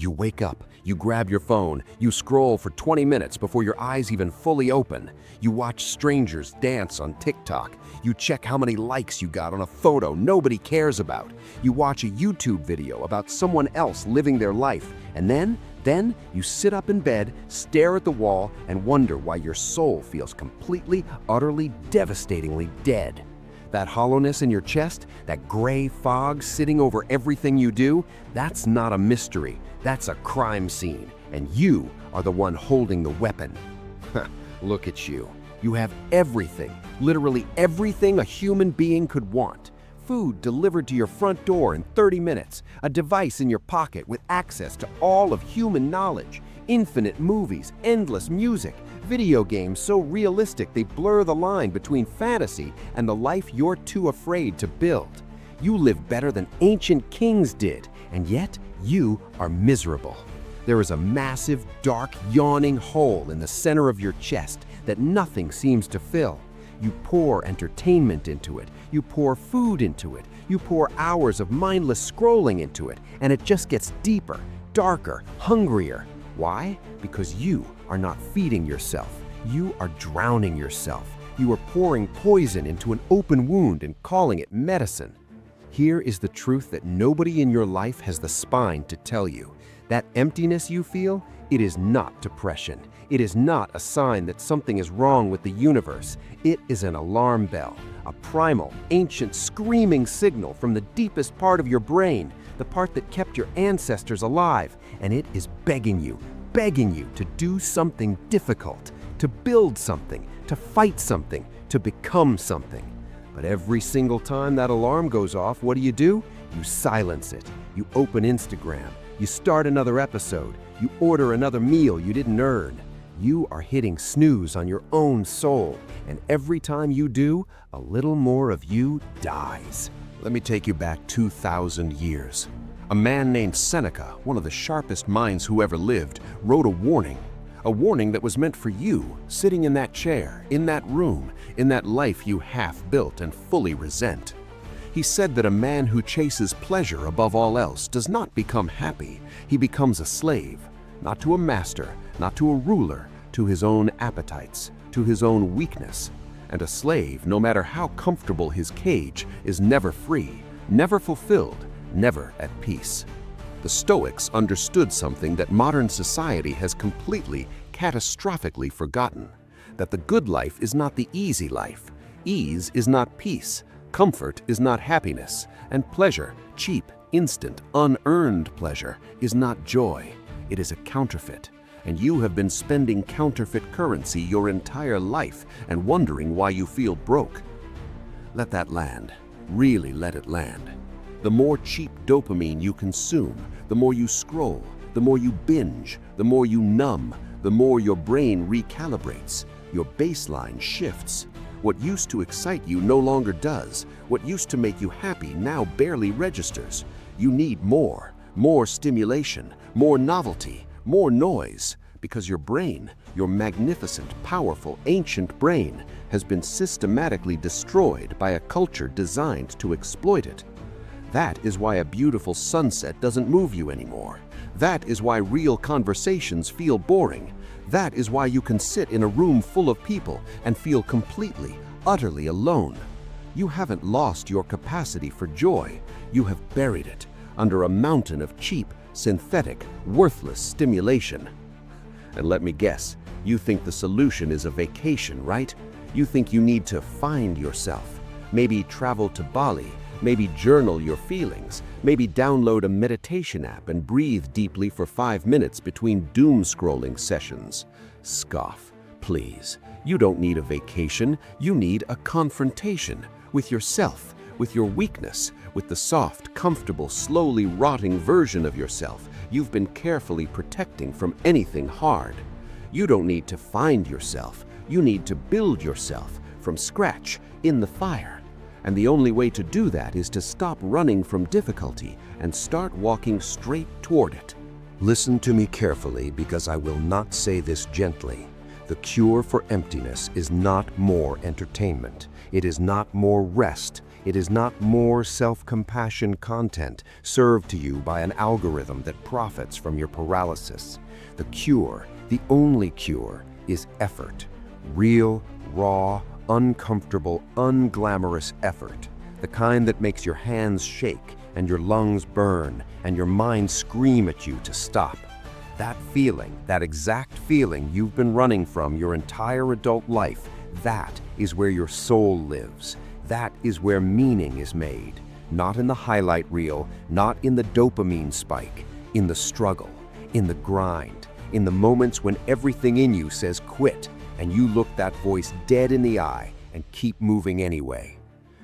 You wake up, you grab your phone, you scroll for 20 minutes before your eyes even fully open. You watch strangers dance on TikTok. You check how many likes you got on a photo nobody cares about. You watch a YouTube video about someone else living their life. And then you sit up in bed, stare at the wall, and wonder why your soul feels completely, utterly, devastatingly dead. That hollowness in your chest, that gray fog sitting over everything you do, that's not a mystery. That's a crime scene, and you are the one holding the weapon. Look at you. You have everything, literally everything a human being could want. Food delivered to your front door in 30 minutes, a device in your pocket with access to all of human knowledge, infinite movies, endless music, video games so realistic they blur the line between fantasy and the life you're too afraid to build. You live better than ancient kings did, and yet you are miserable. There is a massive, dark, yawning hole in the center of your chest that nothing seems to fill. You pour entertainment into it, you pour food into it, you pour hours of mindless scrolling into it, and it just gets deeper, darker, hungrier. Why? Because you are not feeding yourself. You are drowning yourself. You are pouring poison into an open wound and calling it medicine. Here is the truth that nobody in your life has the spine to tell you. That emptiness you feel, it is not depression. It is not a sign that something is wrong with the universe. It is an alarm bell, a primal, ancient, screaming signal from the deepest part of your brain, the part that kept your ancestors alive, and it is begging you to do something difficult, to build something, to fight something, to become something. But every single time that alarm goes off, what do? You silence it. You open Instagram. You start another episode. You order another meal you didn't earn. You are hitting snooze on your own soul, and every time you do, a little more of you dies. Let me take you back 2,000 years. A man named Seneca, one of the sharpest minds who ever lived, wrote a warning that was meant for you, sitting in that chair, in that room, in that life you half built and fully resent. He said that a man who chases pleasure above all else does not become happy. He becomes a slave, not to a master, not to a ruler, to his own appetites, to his own weakness. And a slave, no matter how comfortable his cage, is never free, never fulfilled, never at peace. The Stoics understood something that modern society has completely, catastrophically forgotten: that the good life is not the easy life. Ease is not peace. Comfort is not happiness. And pleasure, cheap, instant, unearned pleasure, is not joy. It is a counterfeit. And you have been spending counterfeit currency your entire life and wondering why you feel broke. Let that land. Really let it land. The more cheap dopamine you consume, the more you scroll, the more you binge, the more you numb, the more your brain recalibrates. Your baseline shifts. What used to excite you no longer does. What used to make you happy now barely registers. You need more stimulation, more novelty, more noise, because your brain, your magnificent, powerful, ancient brain, has been systematically destroyed by a culture designed to exploit it. That is why a beautiful sunset doesn't move you anymore. That is why real conversations feel boring. That is why you can sit in a room full of people and feel completely, utterly alone. You haven't lost your capacity for joy. You have buried it under a mountain of cheap, synthetic, worthless stimulation. And let me guess, you think the solution is a vacation, right? You think you need to find yourself, maybe travel to Bali, maybe journal your feelings, maybe download a meditation app and breathe deeply for 5 minutes between doom scrolling sessions. Scoff, please. You don't need a vacation, you need a confrontation with yourself, with your weakness, with the soft, comfortable, slowly rotting version of yourself you've been carefully protecting from anything hard. You don't need to find yourself, you need to build yourself from scratch in the fire. And the only way to do that is to stop running from difficulty and start walking straight toward it. Listen to me carefully, because I will not say this gently. The cure for emptiness is not more entertainment. It is not more rest. It is not more self-compassion content served to you by an algorithm that profits from your paralysis. The cure, the only cure, is effort. Real, raw, uncomfortable, unglamorous effort. The kind that makes your hands shake and your lungs burn and your mind scream at you to stop. That feeling, that exact feeling you've been running from your entire adult life, that is where your soul lives. That is where meaning is made. Not in the highlight reel, not in the dopamine spike, in the struggle, in the grind, in the moments when everything in you says quit and you look that voice dead in the eye and keep moving anyway.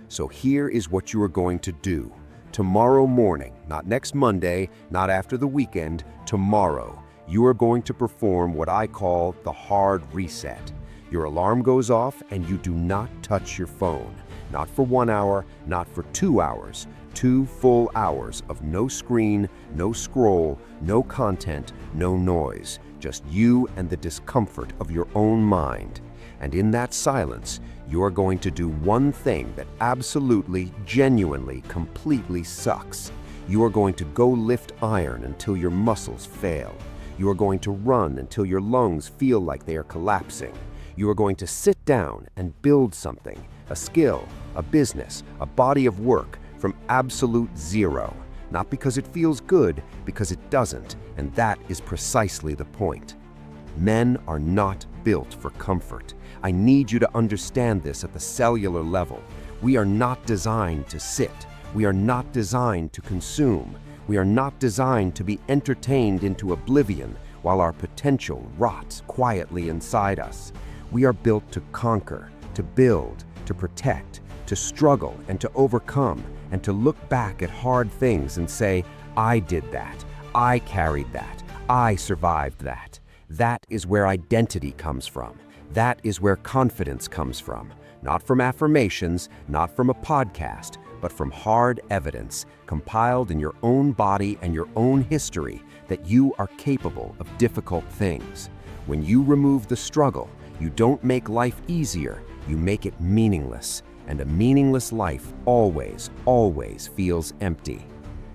So here is what you are going to do. Tomorrow morning, not next Monday, not after the weekend, tomorrow, you are going to perform what I call the hard reset. Your alarm goes off and you do not touch your phone. Not for 1 hour, not for 2 hours. 2 full hours of no screen, no scroll, no content, no noise. Just you and the discomfort of your own mind. And in that silence, you are going to do one thing that absolutely, genuinely, completely sucks. You are going to go lift iron until your muscles fail. You are going to run until your lungs feel like they are collapsing. You are going to sit down and build something, a skill, a business, a body of work from absolute zero. Not because it feels good, because it doesn't, and that is precisely the point. Men are not built for comfort. I need you to understand this at the cellular level. We are not designed to sit. We are not designed to consume. We are not designed to be entertained into oblivion while our potential rots quietly inside us. We are built to conquer, to build, to protect, to struggle and to overcome, and to look back at hard things and say, I did that, I carried that, I survived that. That is where identity comes from. That is where confidence comes from. Not from affirmations, not from a podcast, but from hard evidence compiled in your own body and your own history that you are capable of difficult things. When you remove the struggle, you don't make life easier, you make it meaningless. And a meaningless life always, always feels empty.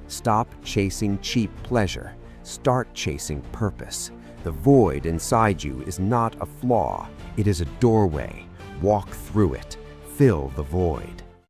Stop chasing cheap pleasure. Start chasing purpose. The void inside you is not a flaw. It is a doorway. Walk through it. Fill the void.